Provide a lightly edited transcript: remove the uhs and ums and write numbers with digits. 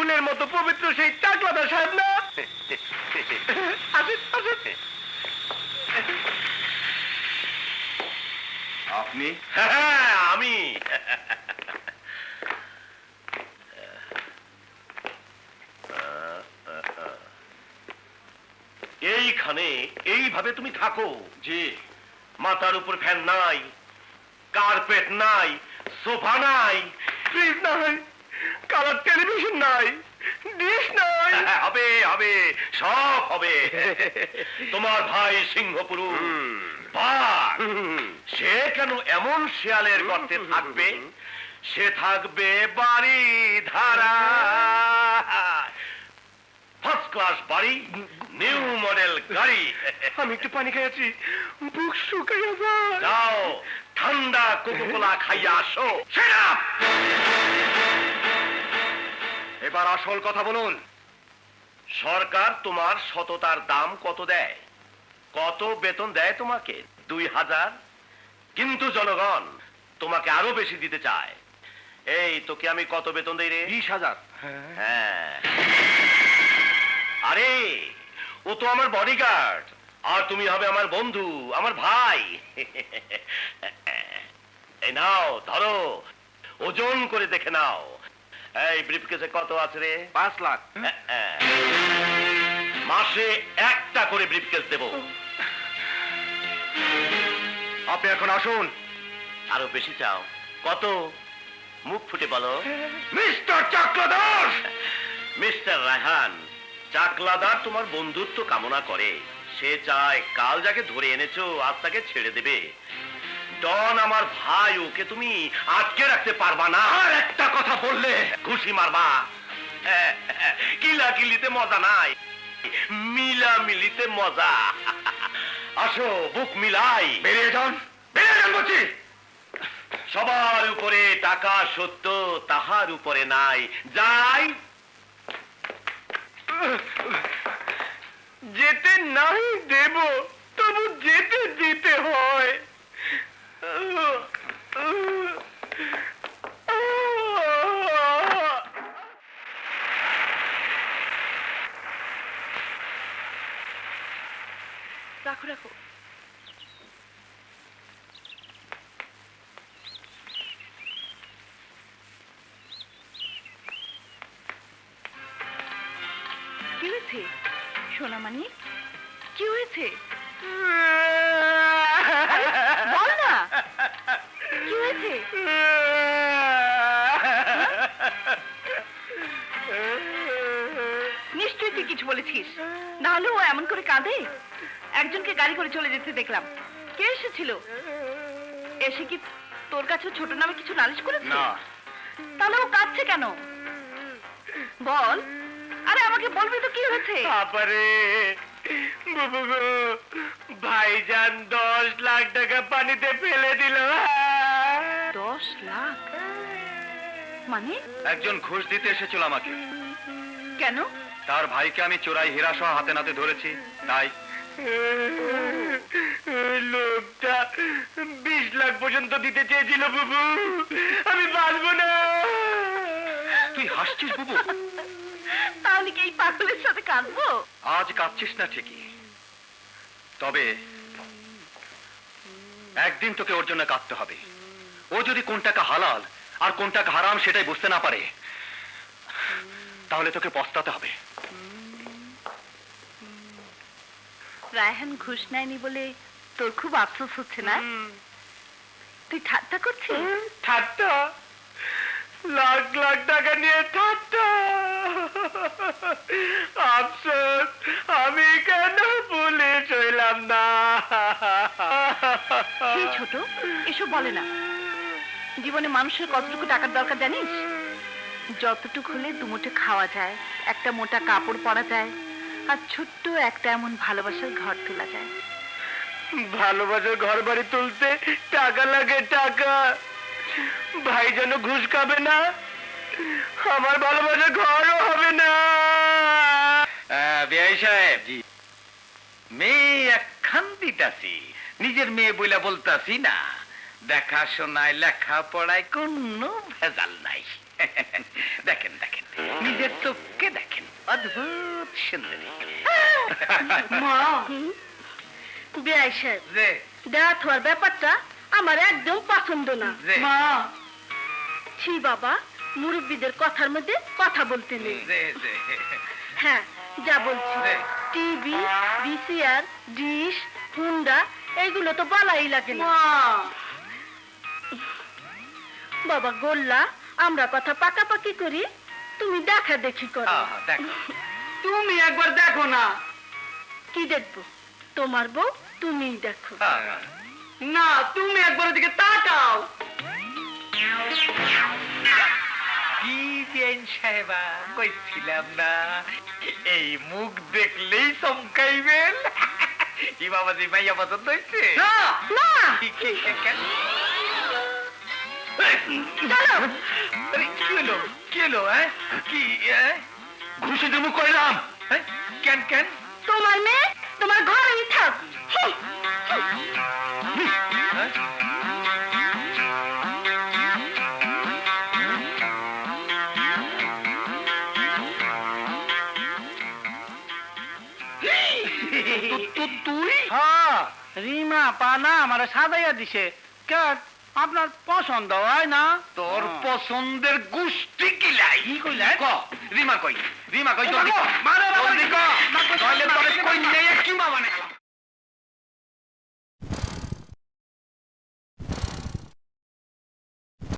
ফুলের মতো পবিত্র সেই চাকলাদার সাহেব না? আসেন আসেন। আপনি? হ্যাঁ, আমি। এইখানে এইভাবে তুমি থাকো? জি। মাথার উপর ফ্যান নাই, কার্পেট নাই, সোফা নাই, ফ্রিজ নাই, কালার টেলিভিশন নাই, ডিশ নাই। হবে হবে, সব হবে। তোমার ভাই সিংহপুরুষ বাঘ, সে কেন এমন শিয়ালের গর্তে থাকবে? সে থাকবে বাড়ি ধারা, ফার্স্ট ক্লাস বাড়ি, নিউ মডেল গাড়ি। আমি একটু পানি খেয়েছি, বুক শুকাইয়া যায়। যাও ঠান্ডা কোকোকোলা খাইয়া আসো। Shut up! এবার আসল কথা বলুন। সরকার তোমার সততার দাম কত দেয়? কত বেতন দেয় তোমাকে? 2000। কিন্তু জনগণ তোমাকে আরো বেশি দিতে চায়। এই তোকে আমি কত বেতন দেই রে? 20,000। হ্যাঁ। আরে ও তো আমার বডিগার্ড, আর তুমি হবে আমার বন্ধু, আমার ভাই। এই নাও ধরো, ওজন করে দেখে নাও। এই ব্রিফকেসে কত আছে রে? 5 লাখ। মাসে একটা করে ব্রিফকেস দেব। আপনি এখন আসুন। আরো বেশি চাও? কত? মুখ ফুটে বলো। মিস্টার চাকলাদার! মিস্টার রায়হান, চাকলাদার তোমার বন্ধুত্ব কামনা করে। সে চায় কাল যাকে ধরে এনেছো আজ তাকে ছেড়ে দেবে। ডন আমার ভাই, ওকে তুমি আটকে রাখতে পারবা না। আর একটা কথা বললে ঘুষি মারবা। কিলাকিলিতে মজা নাই, মিলামিলিতে মজা। আসো বুক মিলাই। বেরিয়ে যান, বেরিয়ে যান বলছি। সবার উপরে টাকা সত্য, তাহার উপরে নাই। যাই। যেতে নাই দেব, তবু যেতে দিতে হয়। রাখো রাখো। কি হয়েছে সোনামানি? কি হয়েছে বল না, কি হয়েছে? নিশ্চয়ই তুই কিছু বলেছিস, না হলে ও এমন করে কাঁদে? একজনকে গাড়ি করে চলে যেতে দেখলাম। কে এসেছিল? এসে কি তোর কাছে ছোট নামে কিছু নালিশ করেছে? না। তাহলে ও কাঁদছে কেন বল? আরে আমাকে বলবি তো কি হয়েছে? বাবারে বুবু গো, ভাইজান 10 লাখ টাকা পানিতে ফেলে দিল। 10 লাখ মানে? একজন ঘুষ দিতে এসেছিল আমাকে। কেন? তার ভাইকে আমি চোরাই হীরা সহ হাতে নাতে ধরেছি, তাই। লোকটা 20 লাখ পর্যন্ত দিতে চেয়েছিল বুবু, আমি পারবো না। তুই হাসছিস বুবু? তাহলে কি এই পাগলের সাথে কাঁদবো? আজ কাঁদছিস না ঠিকই, তবে একদিন তোকে ওর জন্য কাঁদতে হবে। ও যদি কোন টাকা হালাল আর কোন টাকা হারাম সেটাই বুঝতে না পারে, তাহলে তোকে পস্তাতে হবে। রায়হান ঘুষ নেয়নি বলে তোর খুব আফসোস হচ্ছে না? তুই ঠাট্টা করছিস? ঠাট্টা? লাখ লাখ টাকা নিয়ে ঠাট্টা? আফসোস আমি কেন পুলিশ হইলাম না। এই ছোট এসব বলে না। জীবনে মানুষের কতটুকু টাকার দরকার জানিস? যতটুকু হলে দুমুঠো খাওয়া যায়, একটা মোটা কাপড় পরা যায়, আর ছোট্ট একটা এমন ভালোবাসার ঘর তোলা যায়। ভালোবাসার ঘর বাড়ি তুলতে টাকা লাগে, টাকা। ভাই যেন ঘুষ খাবে না, আমার ভালোবাসার ঘরও হবে না। বিআই সাহেব, মেয়ে একখান দিতাছি, নিজের মেয়ে বইলা বলতাছি না। দেখাশোনায় লেখাপড়ায় কোনো ভেজাল নাই। দেখেন দেখেন, নিজের চোখকে দেখেন, অদ্ভুত সুন্দরী। মা বেআই সাহেব যে দেওয়া থোয়ার ব্যাপারটা আমার একদম পছন্দ না। যে মা ছি বাবা, মুরব্বীদের কথার মধ্যে কথা বলতে নেই। যে যে হ্যাঁ যা বলছি, যে। টিভি, ভিসিআর, ডিশ, হুন্ডা এইগুলো তো বলাই লাগে না। বাবা গোল্লা, আমরা কথা পাকাপাকি করি, তুমি দেখা দেখি করো। দেখো, তুমি একবার দেখো না। কি দেখবো? তোমার বউ তুমিই দেখো। না, তুমি একবার ওদিকে তাকাও। কি বিআইন সাহেবা, কইছিলাম না এই মুখ দেখলেই চমকাইবেন। কি বাবাজি, মাইয়া পছন্দ হয়েছে? না না, চলো। কি হলো, কি হলো? কি ঘুষে দেবো কইলাম? কেন কেন? তোমার মেয়ে তোমার ঘরেই থাক। তুই? হ্যাঁ, রিমা পানা আমার সাদাইয়া দিছে। কেন আপনার পছন্দ হয় না? তোর পছন্দের গোষ্ঠী কিলাই? কি কইলাই? ক, রিমা কই? রিমা কই? জলদি ক। মারে বাবা, জলদি ক। না কই- নইলে তোরে কই নেই কি মা মানে।